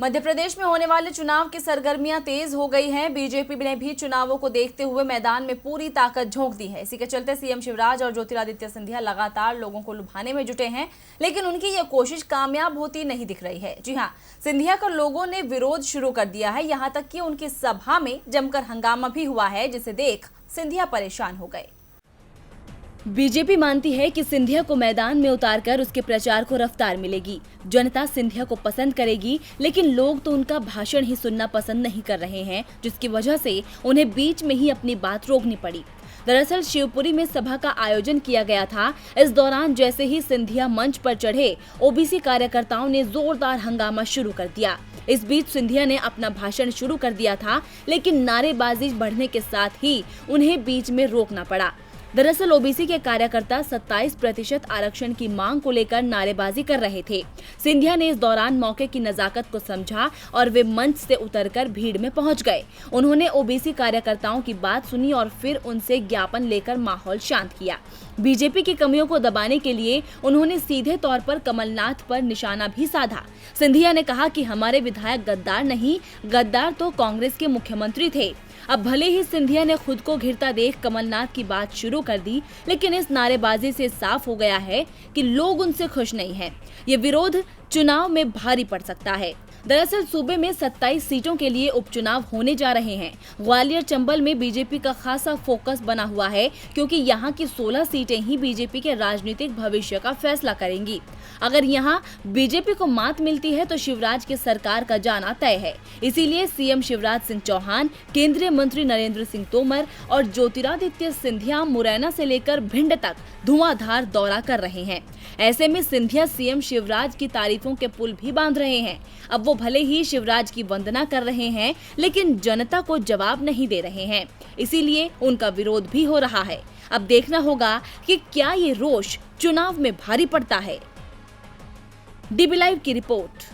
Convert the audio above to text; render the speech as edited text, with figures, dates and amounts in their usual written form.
मध्य प्रदेश में होने वाले चुनाव की सरगर्मियां तेज हो गई हैं। बीजेपी ने भी चुनावों को देखते हुए मैदान में पूरी ताकत झोंक दी है। इसी के चलते सीएम शिवराज और ज्योतिरादित्य सिंधिया लगातार लोगों को लुभाने में जुटे हैं, लेकिन उनकी यह कोशिश कामयाब होती नहीं दिख रही है। जी हां, सिंधिया का लोगों ने विरोध शुरू कर दिया है। यहां तक कि उनकी सभा में जमकर हंगामा भी हुआ है, जिसे देख सिंधिया परेशान हो गए। बीजेपी मानती है कि सिंधिया को मैदान में उतारकर उसके प्रचार को रफ्तार मिलेगी। जनता सिंधिया को पसंद करेगी, लेकिन लोग तो उनका भाषण ही सुनना पसंद नहीं कर रहे हैं, जिसकी वजह से उन्हें बीच में ही अपनी बात रोकनी पड़ी। दरअसल शिवपुरी में सभा का आयोजन किया गया था। इस दौरान जैसे ही सिंधिया मंच पर चढ़े, ओबीसी कार्यकर्ताओं ने जोरदार हंगामा शुरू कर दिया। इस बीच सिंधिया ने अपना भाषण शुरू कर दिया था, लेकिन नारेबाजी बढ़ने के साथ ही उन्हें बीच में रोकना पड़ा। दरअसल ओबीसी के कार्यकर्ता 27% आरक्षण की मांग को लेकर नारेबाजी कर रहे थे। सिंधिया ने इस दौरान मौके की नजाकत को समझा और वे मंच से उतरकर भीड़ में पहुंच गए। उन्होंने ओबीसी कार्यकर्ताओं की बात सुनी और फिर उनसे ज्ञापन लेकर माहौल शांत किया। बीजेपी की कमियों को दबाने के लिए उन्होंने सीधे तौर पर कमलनाथ पर निशाना भी साधा। सिंधिया ने कहा कि हमारे विधायक गद्दार नहीं, गद्दार तो कांग्रेस के मुख्यमंत्री थे। अब भले ही सिंधिया ने खुद को घिरता देख कमलनाथ की बात शुरू कर दी, लेकिन इस नारेबाजी से साफ हो गया है कि लोग उनसे खुश नहीं हैं। ये विरोध चुनाव में भारी पड़ सकता है। दरअसल सूबे में 27 सीटों के लिए उपचुनाव होने जा रहे हैं। ग्वालियर चंबल में बीजेपी का खासा फोकस बना हुआ है, क्योंकि यहाँ की 16 सीटें ही बीजेपी के राजनीतिक भविष्य का फैसला करेंगी। अगर यहाँ बीजेपी को मात मिलती है तो शिवराज की सरकार का जाना तय है। इसीलिए सीएम शिवराज सिंह चौहान, केंद्रीय मंत्री नरेंद्र सिंह तोमर और ज्योतिरादित्य सिंधिया मुरैना से लेकर भिंड तक धुआंधार दौरा कर रहे हैं। ऐसे में सिंधिया सीएम शिवराज की तारीफों के पुल भी बांध रहे हैं। अब वो भले ही शिवराज की वंदना कर रहे हैं, लेकिन जनता को जवाब नहीं दे रहे हैं। इसीलिए उनका विरोध भी हो रहा है। अब देखना होगा कि क्या ये रोष चुनाव में भारी पड़ता है। डीबी लाइव की रिपोर्ट।